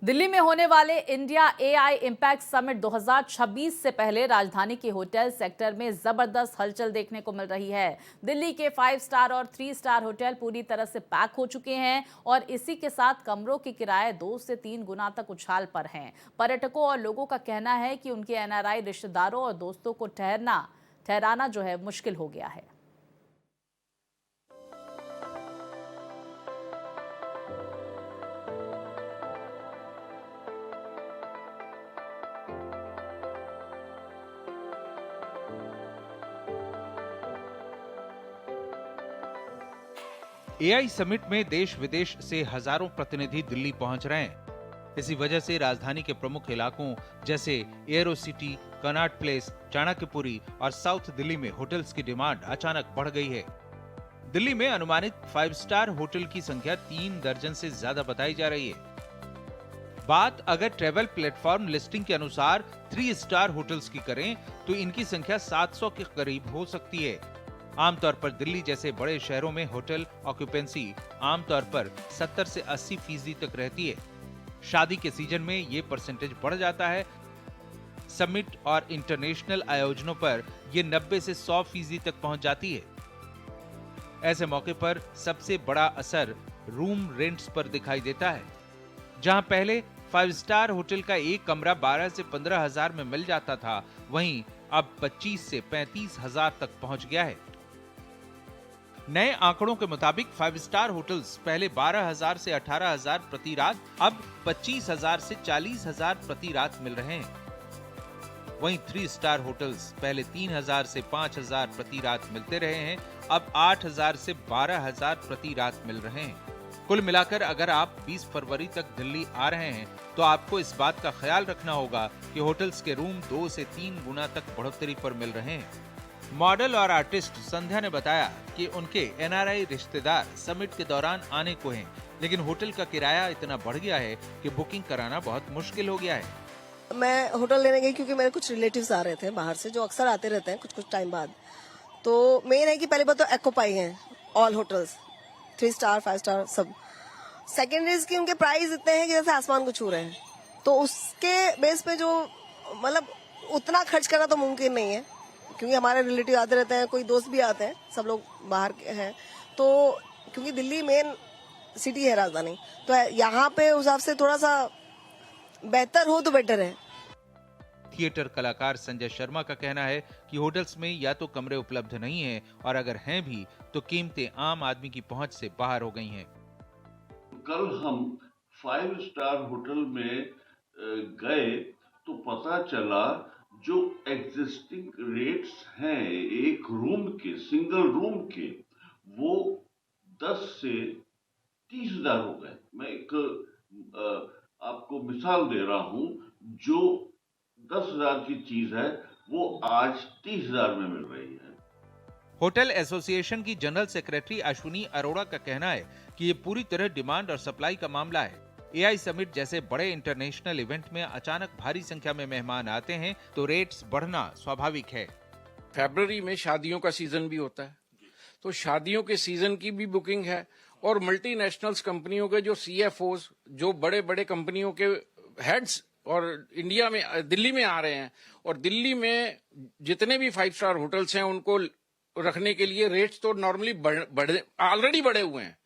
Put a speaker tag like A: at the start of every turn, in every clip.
A: दिल्ली में होने वाले इंडिया एआई इम्पैक्ट समिट 2026 से पहले राजधानी के होटल सेक्टर में जबरदस्त हलचल देखने को मिल रही है। दिल्ली के 5 स्टार और 3 स्टार होटल पूरी तरह से पैक हो चुके हैं और इसी के साथ कमरों के किराए 2 से 3 गुना तक उछाल पर हैं। पर्यटकों और लोगों का कहना है कि उनके एनआरआई रिश्तेदारों और दोस्तों को ठहराना जो है मुश्किल हो गया है।
B: एआई समिट में देश विदेश से हजारों प्रतिनिधि दिल्ली पहुंच रहे हैं। इसी वजह से राजधानी के प्रमुख इलाकों जैसे aero city, Connaught place, Chanakyapuri और साउथ दिल्ली में होटल्स की डिमांड अचानक बढ़ गई है। दिल्ली में अनुमानित 5 स्टार होटल की संख्या 3 दर्जन से ज्यादा बताई जा रही है। बात अगर ट्रेवल प्लेटफॉर्म लिस्टिंग के अनुसार 3 स्टार होटल्स की करें तो इनकी संख्या 700 के करीब हो सकती है। आमतौर पर दिल्ली जैसे बड़े शहरों में होटल ऑक्यूपेंसी आमतौर पर 70 से 80% तक रहती है। शादी के सीजन में ये परसेंटेज बढ़ जाता है। समिट और इंटरनेशनल आयोजनों पर यह 90 से 100% तक पहुंच जाती है। ऐसे मौके पर सबसे बड़ा असर रूम रेंट्स पर दिखाई देता है। जहां पहले 5 स्टार होटल का एक कमरा 12 से 15 हजार में मिल जाता था, वहीं अब 25 से 35 हजार तक पहुंच गया है। नए आंकड़ों के मुताबिक 5 स्टार होटल्स पहले 12,000 से 18,000 प्रति रात, अब 25,000 से 40,000 प्रति रात मिल रहे हैं। वहीं 3 स्टार होटल्स पहले 3,000 से 5,000 प्रति रात मिलते रहे हैं, अब 8,000 से 12,000 प्रति रात मिल रहे हैं। कुल मिलाकर अगर आप 20 फरवरी तक दिल्ली आ रहे हैं तो आपको इस बात का ख्याल रखना होगा कि होटल्स के रूम 2 से 3 गुना तक बढ़ोतरी पर मिल रहे हैं। मॉडल और आर्टिस्ट संध्या ने बताया कि उनके एनआरआई रिश्तेदार समिट के दौरान आने को हैं, लेकिन होटल का किराया इतना बढ़ गया है कि बुकिंग कराना बहुत मुश्किल हो गया है।
C: मैं होटल लेने गई क्योंकि मेरे कुछ रिलेटिव्स आ रहे थे बाहर से, जो अक्सर आते रहते हैं कुछ टाइम बाद। तो मेन है कि पहले बात तो एक्ोपाई है, ऑल होटल्स 3 स्टार 5 स्टार सब। सेकेंड इज कि उनके प्राइस इतने हैं कि जैसे आसमान को छू रहे हैं, तो उसके बेस पे जो मतलब उतना खर्च करना तो मुमकिन नहीं है, क्योंकि हमारे रिलेटिव आते रहते हैं, कोई दोस्त भी आते हैं, सब लोग बाहर के हैं। तो क्योंकि दिल्ली मेन सिटी है राजधानी, तो यहाँ पे उस हिसाब से थोड़ा सा बेहतर हो तो बेटर है।
B: थिएटर कलाकार संजय शर्मा का कहना है कि होटल्स में या तो कमरे उपलब्ध नहीं हैं और अगर हैं भी तो कीमतें आम आदमी की पहुंच से बाहर हो गई हैं।
D: कल हम 5 स्टार होटल में गए तो पता चला जो एग्जिस्टिंग रेट्स हैं एक रूम के, सिंगल रूम के, वो 10 से 30,000 हो गए। मैं एक आपको मिसाल दे रहा हूं, जो 10,000 की चीज है वो आज 30,000 में मिल रही है।
B: होटल एसोसिएशन की जनरल सेक्रेटरी अश्विनी अरोड़ा का कहना है कि ये पूरी तरह डिमांड और सप्लाई का मामला है। एआई समिट जैसे बड़े इंटरनेशनल इवेंट में अचानक भारी संख्या में मेहमान आते हैं तो रेट्स बढ़ना स्वाभाविक है।
E: फरवरी में शादियों का सीजन भी होता है, तो शादियों के सीजन की भी बुकिंग है और मल्टीनेशनल्स कंपनियों के जो सीएफओज, जो बड़े बड़े कंपनियों के हेड्स और इंडिया में दिल्ली में आ रहे हैं, और दिल्ली में जितने भी 5 स्टार होटल्स हैं उनको रखने के लिए रेट्स तो नॉर्मली ऑलरेडी बढ़े हुए हैं।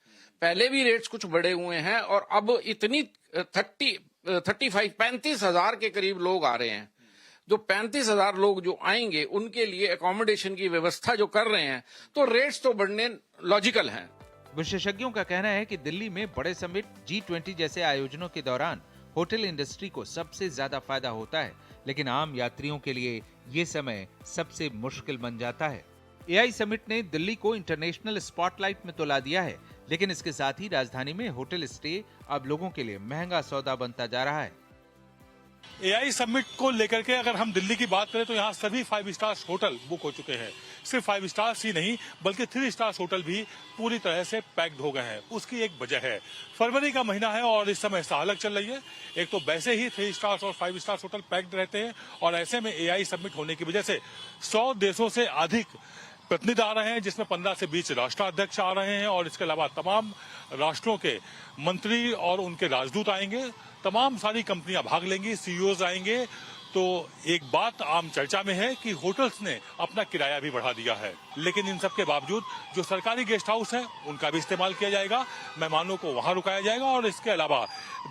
E: पहले भी रेट्स कुछ बढ़े हुए हैं और अब इतनी 35 हजार के करीब लोग आ रहे हैं। जो 35 हजार लोग जो आएंगे उनके लिए अकोमोडेशन की व्यवस्था जो कर रहे हैं, तो रेट्स तो बढ़ने लॉजिकल हैं।
B: विशेषज्ञों का कहना है कि दिल्ली में बड़े समिट G20 जैसे आयोजनों के दौरान होटल इंडस्ट्री को सबसे ज्यादा फायदा होता है, लेकिन आम यात्रियों के लिए ये समय सबसे मुश्किल बन जाता है। एआई समिट ने दिल्ली को इंटरनेशनल स्पॉटलाइट में तो ला दिया है, लेकिन इसके साथ ही राजधानी में होटल स्टे अब लोगों के लिए महंगा सौदा बनता जा रहा है।
F: एआई समिट को लेकर के अगर हम दिल्ली की बात करें तो यहाँ सभी 5 स्टार होटल बुक हो चुके हैं। सिर्फ 5 स्टार्स ही नहीं बल्कि 3 स्टार होटल भी पूरी तरह से पैक्ड हो गए हैं। उसकी एक वजह है, फरवरी का महीना है और इस समय सालक चल रही है। एक तो वैसे ही 3 स्टार्स और 5 स्टार होटल पैक्ड रहते हैं और ऐसे में एआई समिट होने की वजह से 100 देशों से अधिक प्रतिनिधि आ रहे हैं, जिसमें 15 से 20 राष्ट्राध्यक्ष आ रहे हैं और इसके अलावा तमाम राष्ट्रों के मंत्री और उनके राजदूत आएंगे। तमाम सारी कंपनियां भाग लेंगी, सीईओज आएंगे। तो एक बात आम चर्चा में है कि होटल्स ने अपना किराया भी बढ़ा दिया है, लेकिन इन सब के बावजूद जो सरकारी गेस्ट हाउस हैं उनका भी इस्तेमाल किया जाएगा, मेहमानों को वहां रुकाया जाएगा और इसके अलावा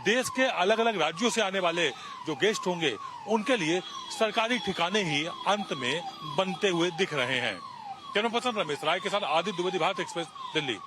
F: देश के अलग अलग राज्यों से आने वाले जो गेस्ट होंगे उनके लिए सरकारी ठिकाने ही अंत में बनते हुए दिख रहे हैं। कैमरा पर्सन रमेश राय के साथ आदित्य द्विवेदी, भारत एक्सप्रेस, दिल्ली।